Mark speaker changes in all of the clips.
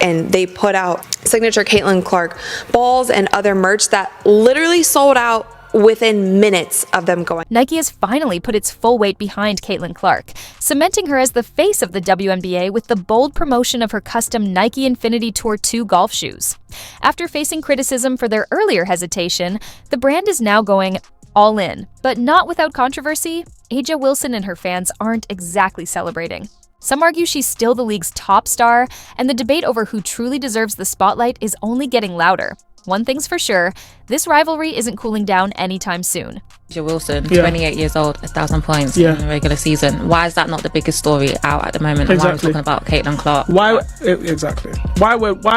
Speaker 1: and they put out signature Caitlin Clark balls and other merch that literally sold out within minutes of them going.
Speaker 2: Nike has finally put its full weight behind Caitlin Clark, cementing her as the face of the WNBA with the bold promotion of her custom Nike Infinity Tour 2 golf shoes. After facing criticism for their earlier hesitation, the brand is now going all in, but not without controversy. A'ja Wilson and her fans aren't exactly celebrating. Some argue she's still the league's top star, and the debate over who truly deserves the spotlight is only getting louder. One thing's for sure, this rivalry isn't cooling down anytime soon.
Speaker 3: A'ja Wilson, 28 years old, 1,000 points in the regular season. Why is that not the biggest story out at the moment? And why are we talking about Caitlin Clark?
Speaker 4: Why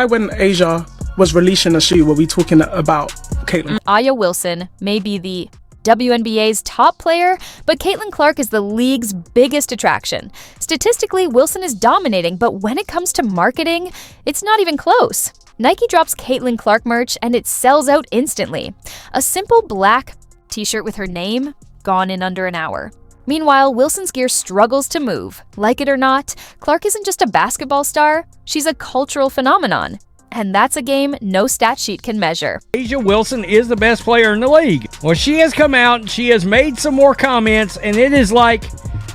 Speaker 4: when A'ja was releasing a shoe were we talking about Caitlin?
Speaker 2: A'ja Wilson may be the WNBA's top player, but Caitlin Clark is the league's biggest attraction. Statistically, Wilson is dominating, but when it comes to marketing, it's not even close. Nike drops Caitlin Clark merch and it sells out instantly. A simple black t-shirt with her name, gone in under an hour. Meanwhile, Wilson's gear struggles to move. Like it or not, Clark isn't just a basketball star, she's a cultural phenomenon. And that's a game no stat sheet can measure.
Speaker 5: A'ja Wilson is the best player in the league. Well, she has come out and she has made some more comments, and it is like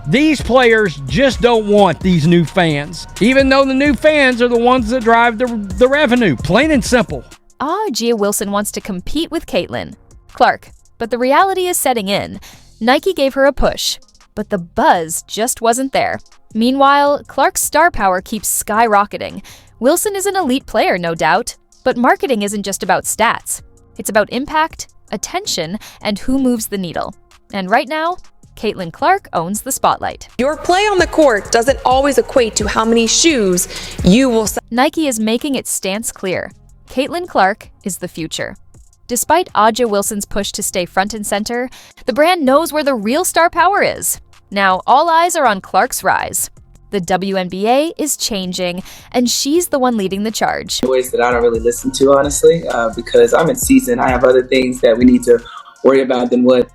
Speaker 5: these players just don't want these new fans, even though the new fans are the ones that drive the revenue, plain and simple.
Speaker 2: A'ja Wilson wants to compete with Caitlin Clark, but the reality is setting in. Nike gave her a push, but the buzz just wasn't there. Meanwhile, Clark's star power keeps skyrocketing. Wilson is an elite player, no doubt, but marketing isn't just about stats. It's about impact, attention, and who moves the needle. And right now, Caitlin Clark owns the spotlight.
Speaker 1: Your play on the court doesn't always equate to how many shoes you will sell.
Speaker 2: Nike is making its stance clear. Caitlin Clark is the future. Despite A'ja Wilson's push to stay front and center, the brand knows where the real star power is. Now, all eyes are on Clark's rise. The WNBA is changing, and she's the one leading the charge.
Speaker 6: Voice that I don't really listen to, honestly, because I'm in season. I have other things that we need to worry about than what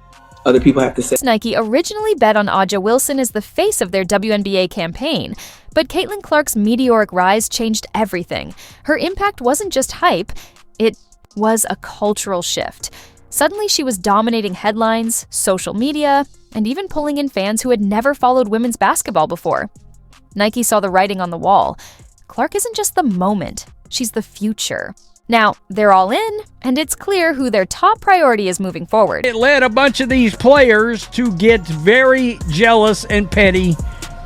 Speaker 6: other people have to say.
Speaker 2: Nike originally bet on A'ja Wilson as the face of their WNBA campaign, but Caitlin Clark's meteoric rise changed everything. Her impact wasn't just hype, it was a cultural shift. Suddenly she was dominating headlines, social media, and even pulling in fans who had never followed women's basketball before. Nike saw the writing on the wall. Clark isn't just the moment, she's the future. Now, they're all in, and it's clear who their top priority is moving forward.
Speaker 5: It led a bunch of these players to get very jealous and petty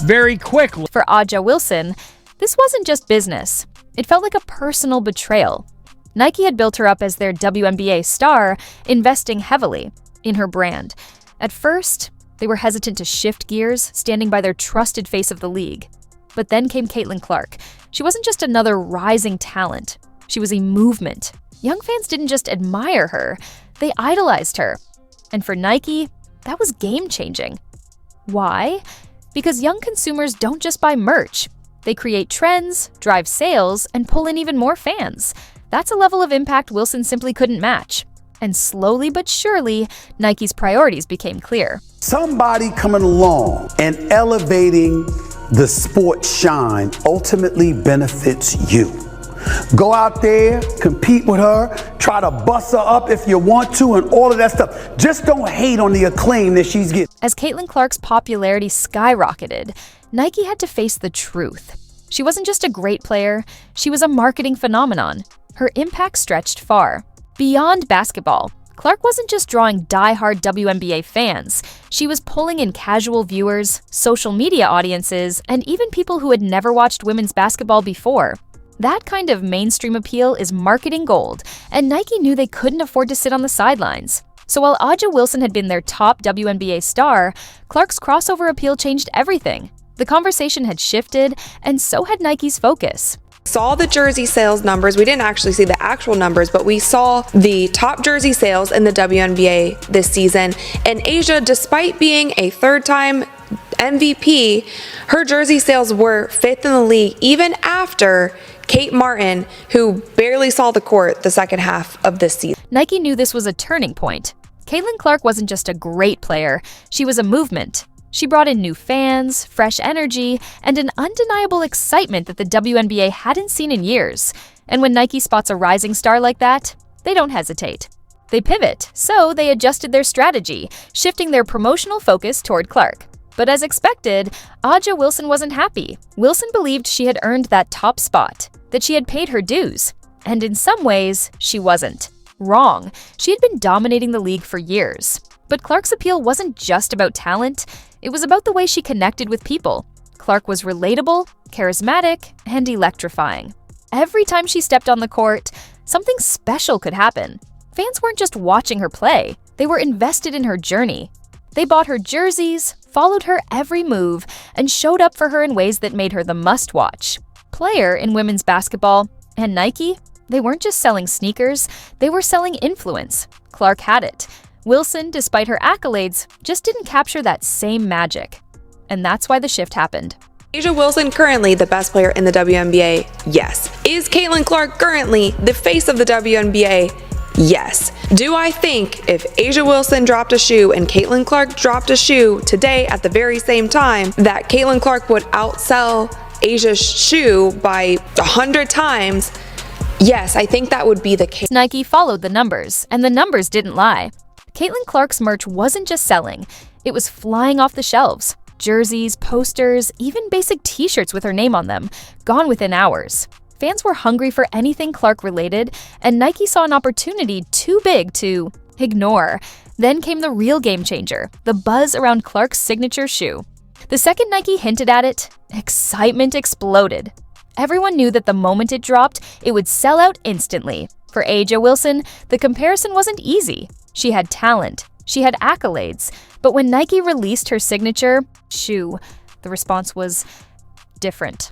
Speaker 5: very quickly.
Speaker 2: For A'ja Wilson, this wasn't just business. It felt like a personal betrayal. Nike had built her up as their WNBA star, investing heavily in her brand. At first, they were hesitant to shift gears, standing by their trusted face of the league. But then came Caitlin Clark. She wasn't just another rising talent. She was a movement. Young fans didn't just admire her, they idolized her. And for Nike, that was game-changing. Why? Because young consumers don't just buy merch. They create trends, drive sales, and pull in even more fans. That's a level of impact Wilson simply couldn't match. And slowly but surely, Nike's priorities became clear.
Speaker 7: Somebody coming along and elevating the sport shine ultimately benefits you. Go out there, compete with her, try to bust her up if you want to, and all of that stuff. Just don't hate on the acclaim that she's getting.
Speaker 2: As Caitlin Clark's popularity skyrocketed, Nike had to face the truth. She wasn't just a great player, she was a marketing phenomenon. Her impact stretched far. Beyond basketball, Clark wasn't just drawing die-hard WNBA fans. She was pulling in casual viewers, social media audiences, and even people who had never watched women's basketball before. That kind of mainstream appeal is marketing gold, and Nike knew they couldn't afford to sit on the sidelines. So while A'ja Wilson had been their top WNBA star, Clark's crossover appeal changed everything. The conversation had shifted, and so had Nike's focus.
Speaker 1: Saw the jersey sales numbers. We didn't actually see the actual numbers, but we saw the top jersey sales in the WNBA this season. And A'ja, despite being a third-time MVP, her jersey sales were 5th in the league, even after Kate Martin, who barely saw the court the second half of this season.
Speaker 2: Nike knew this was a turning point. Caitlin Clark wasn't just a great player, she was a movement. She brought in new fans, fresh energy, and an undeniable excitement that the WNBA hadn't seen in years. And when Nike spots a rising star like that, they don't hesitate. They pivot, so they adjusted their strategy, shifting their promotional focus toward Clark. But as expected, A'ja Wilson wasn't happy. Wilson believed she had earned that top spot, that she had paid her dues. And in some ways, she wasn't. Wrong. She had been dominating the league for years. But Clark's appeal wasn't just about talent, it was about the way she connected with people. Clark was relatable, charismatic, and electrifying. Every time she stepped on the court, something special could happen. Fans weren't just watching her play, they were invested in her journey. They bought her jerseys, followed her every move, and showed up for her in ways that made her the must-watch. Player in women's basketball, and Nike, they weren't just selling sneakers, they were selling influence. Clark had it. Wilson, despite her accolades, just didn't capture that same magic. And that's why the shift happened.
Speaker 1: A'ja Wilson currently the best player in the WNBA? Yes. Is Caitlin Clark currently the face of the WNBA? Yes. Do I think if A'ja Wilson dropped a shoe and Caitlin Clark dropped a shoe today at the very same time, that Caitlin Clark would outsell A'ja's shoe by 100 times? Yes, I think that would be the case.
Speaker 2: Nike followed the numbers, and the numbers didn't lie. Caitlin Clark's merch wasn't just selling, it was flying off the shelves. Jerseys, posters, even basic t-shirts with her name on them, gone within hours. Fans were hungry for anything Clark related, and Nike saw an opportunity too big to ignore. Then came the real game changer, the buzz around Clark's signature shoe. The second Nike hinted at it, excitement exploded. Everyone knew that the moment it dropped, it would sell out instantly. For A'ja Wilson, the comparison wasn't easy. She had talent, she had accolades, but when Nike released her signature shoe, the response was different.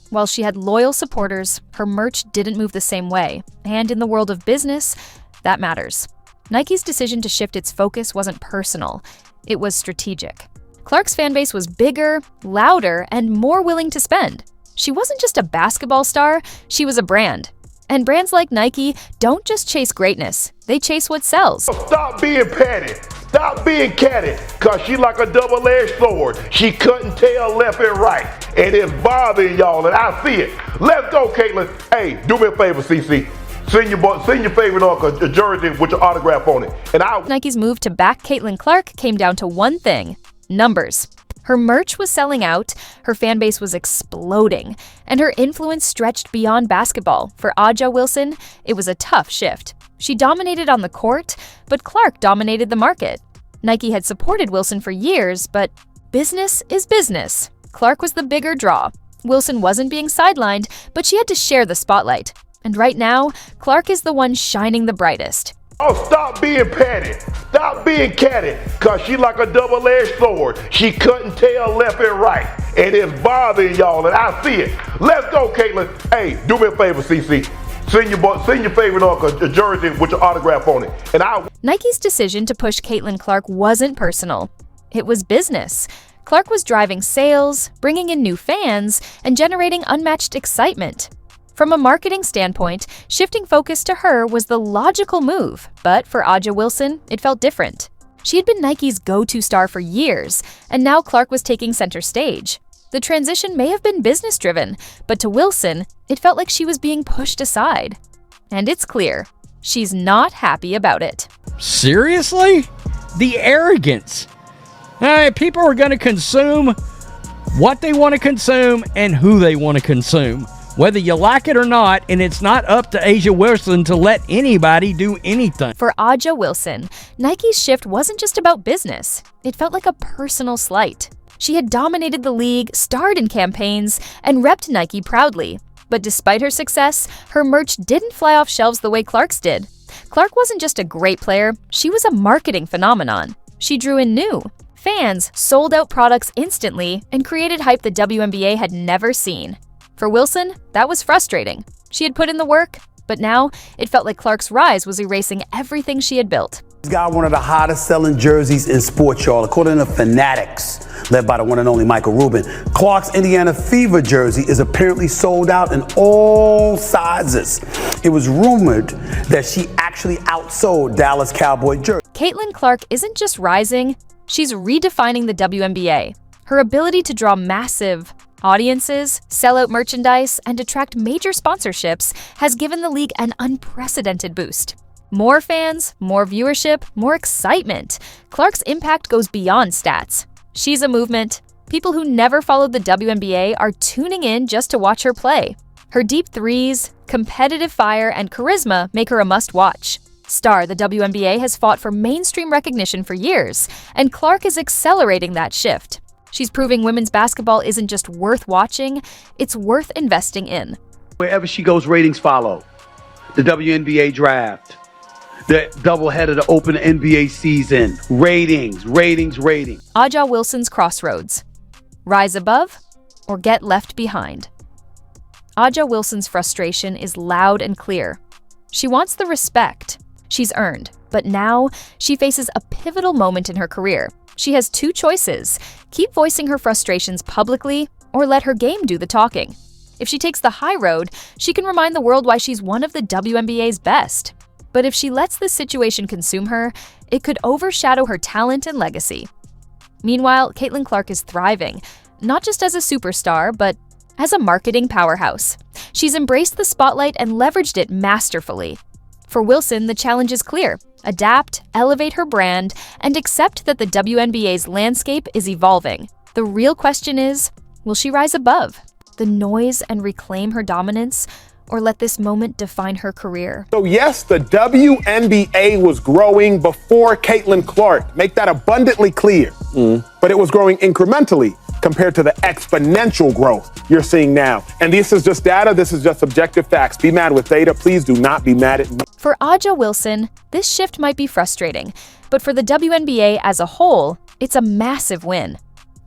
Speaker 2: While she had loyal supporters, her merch didn't move the same way, and in the world of business, that matters. Nike's decision to shift its focus wasn't personal, it was strategic. Clark's fanbase was bigger, louder, and more willing to spend. She wasn't just a basketball star, she was a brand. And brands like Nike don't just chase greatness, they chase what sells.
Speaker 8: Stop being petty. Stop being catty, cause she like a double-edged sword. She cutting tail left and right, and it's bothering y'all, and I see it. Let's go, Caitlin. Hey, do me a favor, CC. Send your favorite uncle a jersey with your autograph on it.
Speaker 2: Nike's move to back Caitlin Clark came down to one thing: numbers. Her merch was selling out, her fan base was exploding, and her influence stretched beyond basketball. For A'ja Wilson, it was a tough shift. She dominated on the court, but Clark dominated the market. Nike had supported Wilson for years, but business is business. Clark was the bigger draw. Wilson wasn't being sidelined, but she had to share the spotlight. And right now, Clark is the one shining the brightest.
Speaker 8: Oh, stop being petty. Stop being catty, cause she like a double-edged sword. She cutting tail left and right, and it's bothering y'all, and I see it. Let's go, Caitlin. Hey, do me a favor, CC. Send your favorite uncle a jersey with your autograph on it.
Speaker 2: Nike's decision to push Caitlin Clark wasn't personal. It was business. Clark was driving sales, bringing in new fans, and generating unmatched excitement. From a marketing standpoint, shifting focus to her was the logical move, but for A'ja Wilson, it felt different. She had been Nike's go-to star for years, and now Clark was taking center stage. The transition may have been business-driven, but to Wilson, it felt like she was being pushed aside. And it's clear, she's not happy about it.
Speaker 5: Seriously? The arrogance. People are going to consume what they want to consume and who they want to consume, whether you like it or not, and it's not up to A'ja Wilson to let anybody do anything.
Speaker 2: For A'ja Wilson, Nike's shift wasn't just about business. It felt like a personal slight. She had dominated the league, starred in campaigns, and repped Nike proudly. But despite her success, her merch didn't fly off shelves the way Clark's did. Clark wasn't just a great player, she was a marketing phenomenon. She drew in new fans, sold out products instantly, and created hype the WNBA had never seen. For Wilson, that was frustrating. She had put in the work, but now it felt like Clark's rise was erasing everything she had built.
Speaker 7: He's got one of the hottest selling jerseys in sports, y'all. According to Fanatics, led by the one and only Michael Rubin, Clark's Indiana Fever jersey is apparently sold out in all sizes. It was rumored that she actually outsold Dallas Cowboy jersey.
Speaker 2: Caitlin Clark isn't just rising, She's redefining the WNBA. Her ability to draw massive audiences, sell out merchandise, and attract major sponsorships has given the league an unprecedented boost. More fans, more viewership, more excitement. Clark's impact goes beyond stats. She's a movement. People who never followed the WNBA are tuning in just to watch her play. Her deep threes, competitive fire, and charisma make her a must-watch. The WNBA has fought for mainstream recognition for years, and Clark is accelerating that shift. She's proving women's basketball isn't just worth watching, it's worth investing in.
Speaker 7: Wherever she goes, ratings follow. The WNBA draft, the doubleheader, the open NBA season, ratings.
Speaker 2: Aja Wilson's crossroads. Rise above or get left behind. Aja Wilson's frustration is loud and clear. She wants the respect she's earned, but now she faces a pivotal moment in her career. She has two choices: keep voicing her frustrations publicly or let her game do the talking. If she takes the high road, she can remind the world why she's one of the WNBA's best. But if she lets this situation consume her, it could overshadow her talent and legacy. Meanwhile, Caitlin Clark is thriving, not just as a superstar, but as a marketing powerhouse. She's embraced the spotlight and leveraged it masterfully. For Wilson, the challenge is clear: adapt, elevate her brand, and accept that the WNBA's landscape is evolving. The real question is, will she rise above the noise and reclaim her dominance, or let this moment define her career?
Speaker 9: So yes, the WNBA was growing before Caitlin Clark. Make that abundantly clear. But it was growing incrementally compared to the exponential growth you're seeing now. And this is just data, this is just objective facts. Be mad with data, please do not be mad at me.
Speaker 2: For Aja Wilson, this shift might be frustrating, but for the WNBA as a whole, it's a massive win.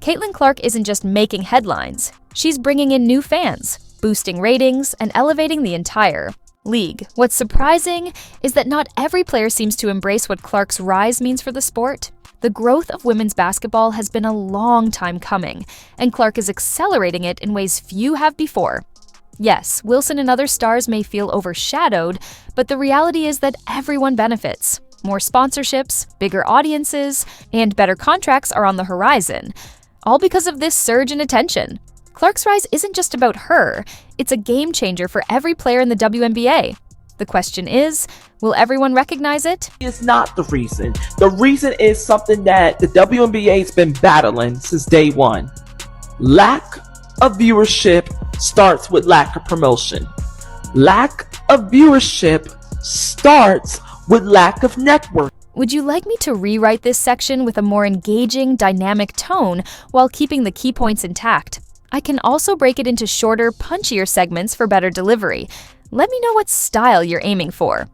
Speaker 2: Caitlin Clark isn't just making headlines, she's bringing in new fans, boosting ratings, and elevating the entire league. What's surprising is that not every player seems to embrace what Clark's rise means for the sport. The growth of women's basketball has been a long time coming, and Clark is accelerating it in ways few have before. Yes, Wilson and other stars may feel overshadowed, but the reality is that everyone benefits. More sponsorships, bigger audiences, and better contracts are on the horizon, all because of this surge in attention. Clark's rise isn't just about her, it's a game changer for every player in the WNBA. The question is, will everyone recognize it?
Speaker 10: It's not the reason. The reason is something that the WNBA's been battling since day one. Lack of viewership starts with lack of promotion. Lack of viewership starts with lack of network.
Speaker 2: Would you like me to rewrite this section with a more engaging, dynamic tone while keeping the key points intact? I can also break it into shorter, punchier segments for better delivery. Let me know what style you're aiming for.